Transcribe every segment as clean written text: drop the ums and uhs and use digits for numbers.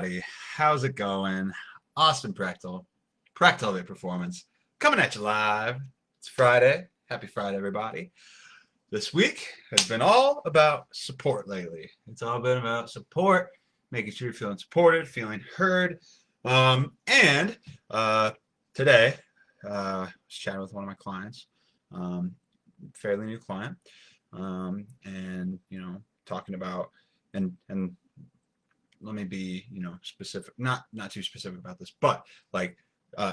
everybody. How's it going? Austin Practal, Practal Elevate Performance, coming at you live. It's Friday. Happy Friday, everybody. This week has been all about support lately. It's all been about support, making sure you're feeling supported, feeling heard. And today, I was chatting with one of my clients, fairly new client, and talking about and let me be specific, not too specific about this, but like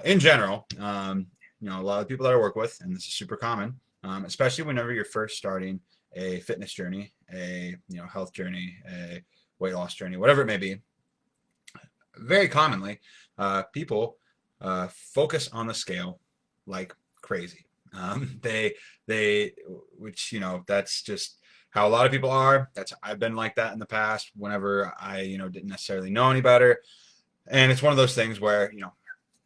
in general, a lot of people that I work with, and this is super common, especially whenever you're first starting a fitness journey, a health journey, a weight loss journey, whatever it may be. Very commonly, people focus on the scale like crazy. Which that's just how a lot of people are. I've been like that in the past whenever I didn't necessarily know any better. And it's one of those things where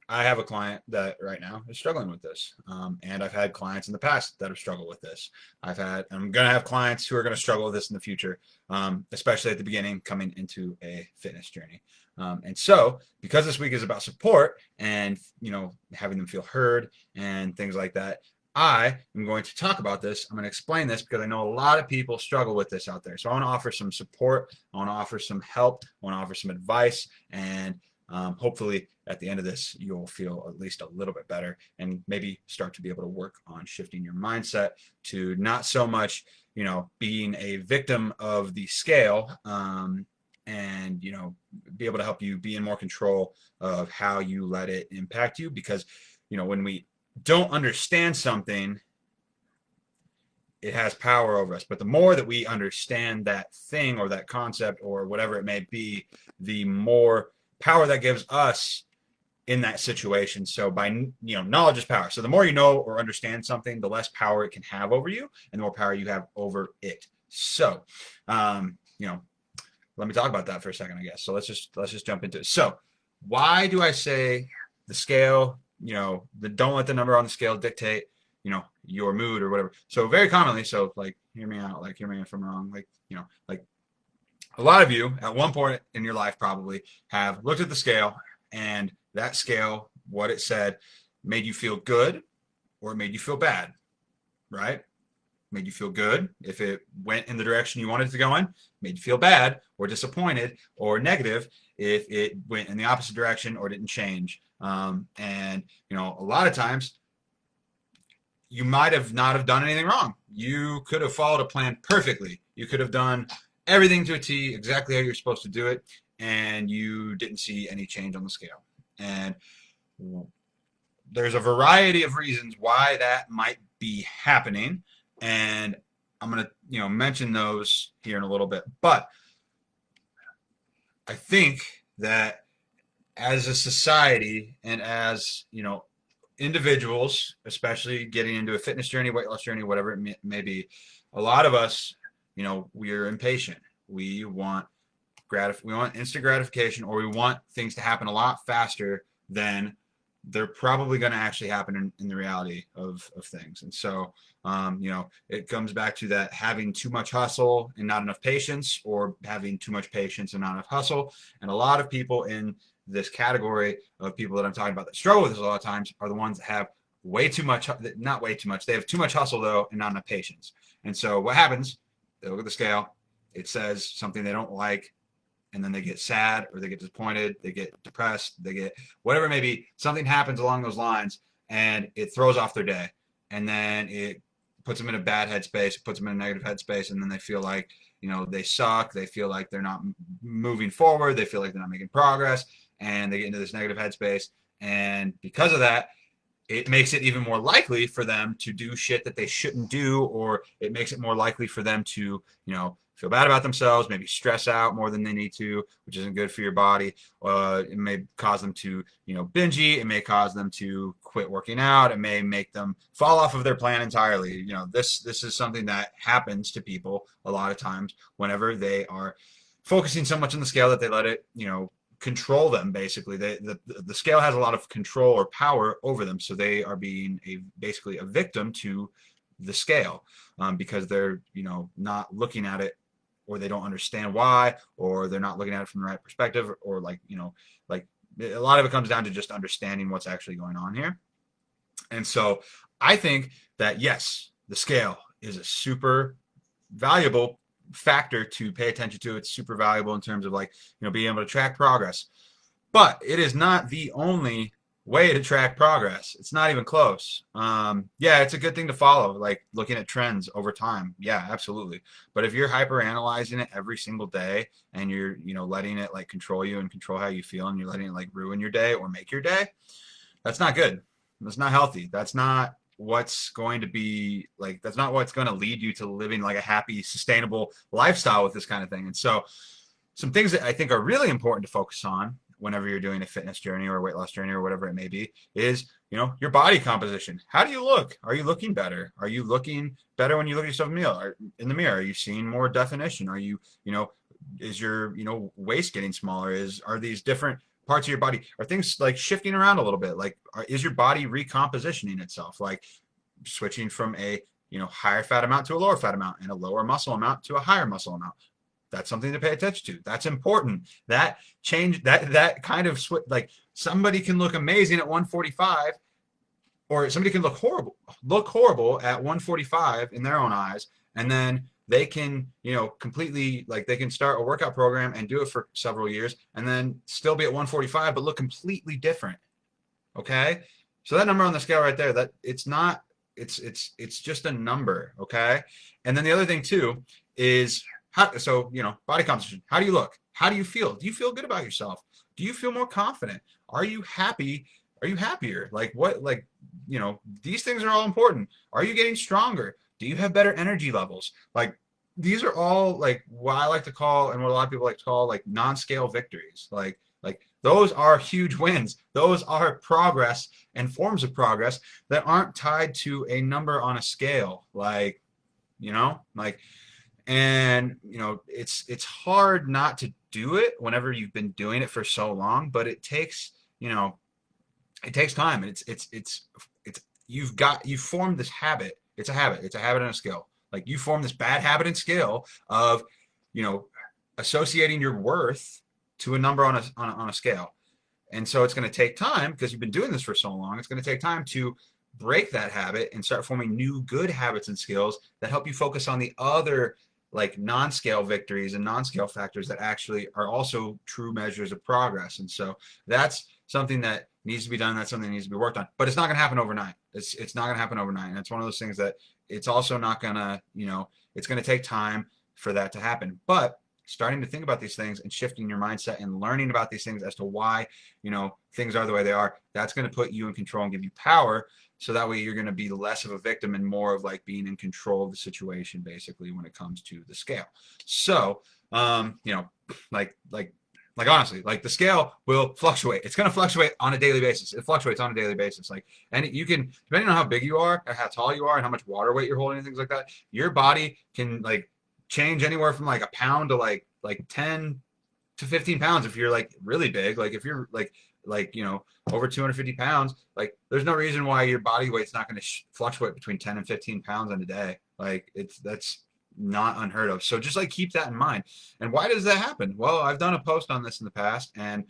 I have a client that right now is struggling with this, and I've had clients in the past that have struggled with this. I'm gonna have clients who are gonna struggle with this in the future, especially at the beginning, coming into a fitness journey. And so, because this week is about support and having them feel heard and things like that, I am going to talk about this. I'm going to explain this because I know a lot of people struggle with this out there. So I want to offer some support. I want to offer some help. I want to offer some advice. And hopefully at the end of this, you'll feel at least a little bit better and maybe start to be able to work on shifting your mindset to not so much, being a victim of the scale, and be able to help you be in more control of how you let it impact you. Because when we don't understand something, it has power over us. But the more that we understand that thing or that concept or whatever it may be, the more power that gives us in that situation. So by knowledge is power. So the more you know or understand something, the less power it can have over you and the more power you have over it. So let me talk about that for a second, I guess. So let's just jump into it. So why do I say the scale, don't let the number on the scale dictate, your mood or whatever. So very commonly, so like, hear me out, like, hear me if I'm wrong. Like a lot of you at one point in your life probably have looked at the scale, and that scale, what it said, made you feel good or it made you feel bad, right? Made you feel good if it went in the direction you wanted it to go in, made you feel bad or disappointed or negative if it went in the opposite direction or didn't change. And a lot of times you might have not have done anything wrong. You could have followed a plan perfectly. You could have done everything to a T, exactly how you're supposed to do it, and you didn't see any change on the scale. And there's a variety of reasons why that might be happening, and I'm going to mention those here in a little bit. But I think that as a society and as individuals, especially getting into a fitness journey, weight loss journey, whatever it may be, a lot of us, we are impatient. We want instant gratification, or we want things to happen a lot faster than they're probably going to actually happen in the reality of things. And so, it comes back to that having too much hustle and not enough patience, or having too much patience and not enough hustle. And a lot of people in this category of people that I'm talking about that struggle with this a lot of times are the ones that have way too much, not way too much. They have too much hustle though, and not enough patience. And so what happens, they look at the scale, it says something they don't like, and then they get sad or they get disappointed, they get depressed, they get whatever it may be. Something happens along those lines and it throws off their day. And then it puts them in a bad headspace, it puts them in a negative headspace, and then they feel like, they suck. They feel like they're not moving forward. They feel like they're not making progress, and they get into this negative headspace. And because of that, it makes it even more likely for them to do shit that they shouldn't do, or it makes it more likely for them to, feel bad about themselves, maybe stress out more than they need to, which isn't good for your body. It may cause them to, binge eat. It may cause them to quit working out. It may make them fall off of their plan entirely. This is something that happens to people a lot of times whenever they are focusing so much on the scale that they let it, control them. Basically, the scale has a lot of control or power over them, so they are being basically a victim to the scale, because they're not looking at it or they don't understand why, or they're not looking at it from the right perspective, or like, like a lot of it comes down to just understanding what's actually going on here. And so I think that yes, the scale is a super valuable factor to pay attention to. It's super valuable in terms of like, being able to track progress. But it is not the only way to track progress. It's not even close. Yeah, it's a good thing to follow, like looking at trends over time. Yeah, absolutely. But if you're hyper analyzing it every single day and you're, letting it like control you and control how you feel, and you're letting it like ruin your day or make your day, that's not good. That's not healthy. That's not what's going to be like, that's not what's going to lead you to living like a happy, sustainable lifestyle with this kind of thing. And so some things that I think are really important to focus on whenever you're doing a fitness journey or a weight loss journey or whatever it may be is, your body composition. How do you look? Are you looking better? Are you looking better when you look at yourself in the mirror? Are you seeing more definition? Are you, is your, waist getting smaller? Are these different parts of your body, are things like shifting around a little bit? Like, is your body recompositioning itself? Like switching from a, higher fat amount to a lower fat amount, and a lower muscle amount to a higher muscle amount. That's something to pay attention to. That's important. That change, that kind of like somebody can look amazing at 145, or somebody can look horrible at 145 in their own eyes, and then they can, completely, like they can start a workout program and do it for several years and then still be at 145 but look completely different. Okay, so that number on the scale right there, that it's not, it's just a number. Okay, and then the other thing too is body composition. How do you look? How do you feel? Do you feel good about yourself? Do you feel more confident? Are you happy? Are you happier? Like what, like, these things are all important. Are you getting stronger? Do you have better energy levels? Like, these are all like what I like to call, and what a lot of people like to call, like non-scale victories. Like those are huge wins. Those are progress and forms of progress that aren't tied to a number on a scale. And it's hard not to do it whenever you've been doing it for so long, but it takes time, and you've formed this habit. It's a habit and a skill. Like, you form this bad habit and skill of, associating your worth to a number on a scale. And so it's going to take time, because you've been doing this for so long. It's going to take time to break that habit and start forming new good habits and skills that help you focus on the other, like, non-scale victories and non-scale factors that actually are also true measures of progress. And so that's something that needs to be done. That's something that needs to be worked on, but it's not going to happen overnight. It's not going to happen overnight. And it's one of those things that it's also not going to, it's going to take time for that to happen. But starting to think about these things and shifting your mindset and learning about these things as to why, things are the way they are, that's going to put you in control and give you power. So that way you're going to be less of a victim and more of like being in control of the situation, basically, when it comes to the scale. So, honestly, like, the scale will fluctuate. It's going to fluctuate on a daily basis. It fluctuates on a daily basis. Like, and you can, depending on how big you are, or how tall you are, and how much water weight you're holding and things like that, your body can like change anywhere from like a pound to like 10 to 15 pounds if you're like really big. Like, if you're like over 250 pounds, like, there's no reason why your body weight's not going to fluctuate between 10 and 15 pounds in a day. Like, that's not unheard of. So just like keep that in mind. And why does that happen? Well, I've done a post on this in the past, and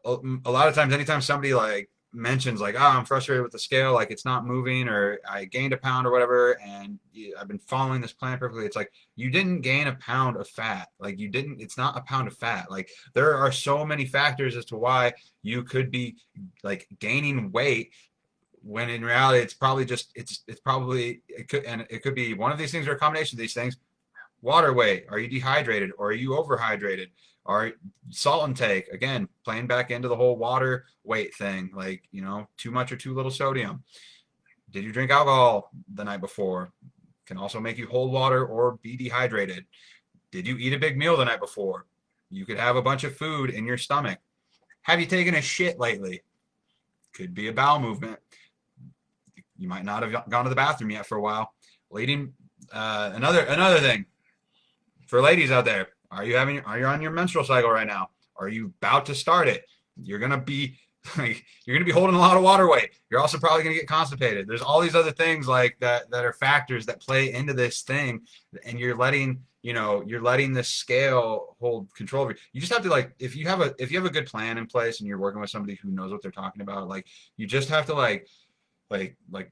a lot of times, anytime somebody like mentions like, oh, I'm frustrated with the scale, like it's not moving, or I gained a pound or whatever, and I've been following this plan perfectly, it's like, you didn't gain a pound of fat. Like, it's not a pound of fat. Like, there are so many factors as to why you could be like gaining weight, when in reality it's probably just it could be one of these things or a combination of these things. Water weight. Are you dehydrated, or are you overhydrated? Or salt intake, again, playing back into the whole water weight thing, like, too much or too little sodium. Did you drink alcohol the night before? Can also make you hold water or be dehydrated. Did you eat a big meal the night before? You could have a bunch of food in your stomach. Have you taken a shit lately? Could be a bowel movement. You might not have gone to the bathroom yet for a while. Another thing for ladies out there, are you on your menstrual cycle right now? Are you about to start it? You're gonna be holding a lot of water weight. You're also probably gonna get constipated. There's all these other things like that are factors that play into this thing, and you're letting you're letting the scale hold control of you. You just have to, like, if you have a good plan in place and you're working with somebody who knows what they're talking about, like, you just have to like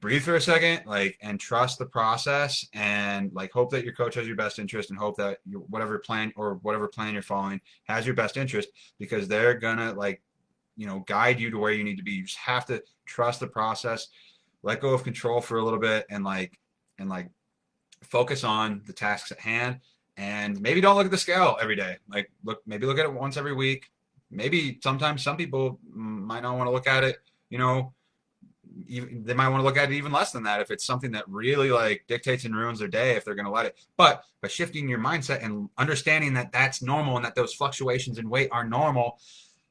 breathe for a second, like, and trust the process, and like hope that your coach has your best interest, and hope that your whatever plan you're following has your best interest, because they're gonna, like, guide you to where you need to be. You just have to trust the process, let go of control for a little bit, and like focus on the tasks at hand. And maybe don't look at the scale every day. Like, maybe look at it once every week. Maybe sometimes some people might not want to look at it, they might want to look at it even less than that if it's something that really, like, dictates and ruins their day, if they're going to let it. But by shifting your mindset and understanding that that's normal, and that those fluctuations in weight are normal,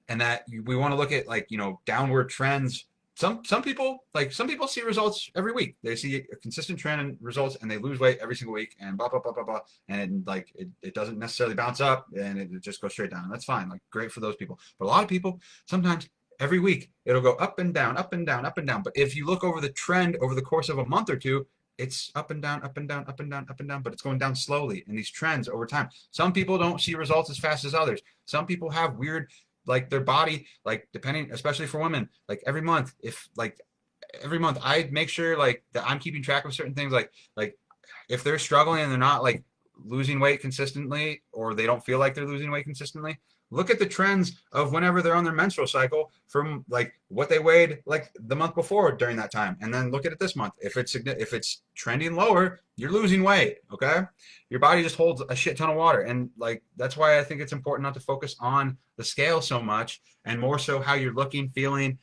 and that we want to look at, like, downward trends. Some people see results every week. They see a consistent trend in results, and they lose weight every single week, and blah blah blah blah blah, and like it doesn't necessarily bounce up, and it just goes straight down. That's fine. Like, great for those people. But a lot of people, sometimes every week it'll go up and down, up and down, up and down. But if you look over the trend over the course of a month or two, it's up and down, up and down, up and down, up and down, but it's going down slowly in these trends over time. Some people don't see results as fast as others. Some people have weird, like, their body, like, depending, especially for women, like, every month I make sure, like, that I'm keeping track of certain things, like if they're struggling and they're not, like, losing weight consistently, or they don't feel like they're losing weight consistently, look at the trends of whenever they're on their menstrual cycle, from, like, what they weighed, like, the month before during that time, and then look at it this month. If it's trending lower, you're losing weight. Okay, your body just holds a shit ton of water, and, like, that's why I think it's important not to focus on the scale so much, and more so how you're looking, feeling,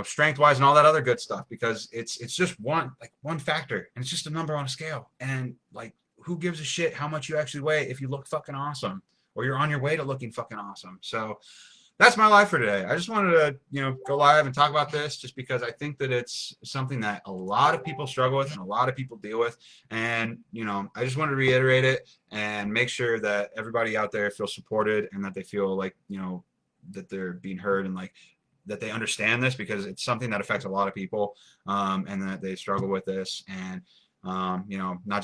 strength wise, and all that other good stuff, because it's just one factor, and it's just a number on a scale. And, like, who gives a shit how much you actually weigh if you look fucking awesome, or you're on your way to looking fucking awesome? So that's my life for today. I just wanted to, go live and talk about this, just because I think that it's something that a lot of people struggle with and a lot of people deal with. And, I just wanted to reiterate it and make sure that everybody out there feels supported, and that they feel like, that they're being heard, and, like, that they understand this, because it's something that affects a lot of people, and that they struggle with this. And, not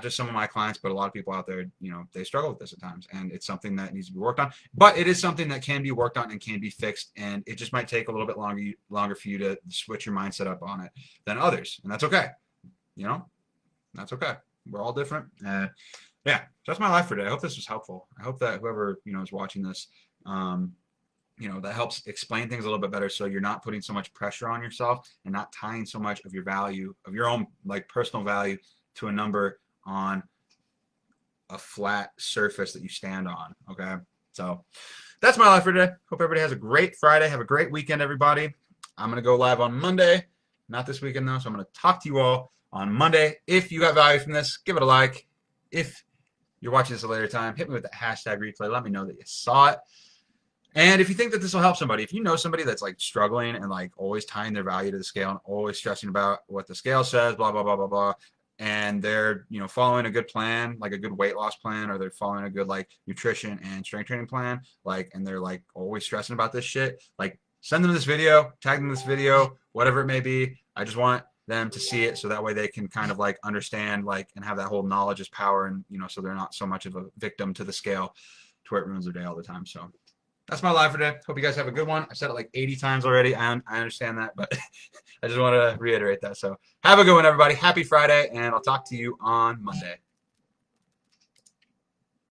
just some of my clients, but a lot of people out there, they struggle with this at times, and it's something that needs to be worked on. But it is something that can be worked on and can be fixed, and it just might take a little bit longer for you to switch your mindset up on it than others, and that's okay. That's okay. We're all different. Yeah, that's my life for today. I hope this was helpful. I hope that whoever is watching this, that helps explain things a little bit better, so you're not putting so much pressure on yourself, and not tying so much of your value, of your own, like, personal value, to a number on a flat surface that you stand on. Okay, so that's my life for today. Hope everybody has a great Friday. Have a great weekend, everybody. I'm gonna go live on Monday, not this weekend though, so I'm gonna talk to you all on Monday. If you got value from this, give it a like. If you're watching this at a later time, hit me with that hashtag replay. Let me know that you saw it. And if you think that this will help somebody, if you know somebody that's, like, struggling and, like, always tying their value to the scale, and always stressing about what the scale says, blah, blah, blah, blah, blah, and they're, following a good plan, like a good weight loss plan, or they're following a good, like, nutrition and strength training plan, like, and they're, like, always stressing about this shit, like, send them this video, tag them this video, whatever it may be. I just want them to see it, so that way they can kind of, like, understand, like, and have that whole knowledge is power, and, so they're not so much of a victim to the scale to where it ruins their day all the time. So that's my live for today. Hope you guys have a good one. I said it like 80 times already. I understand that, but I just want to reiterate that. So have a good one, everybody. Happy Friday, and I'll talk to you on Monday.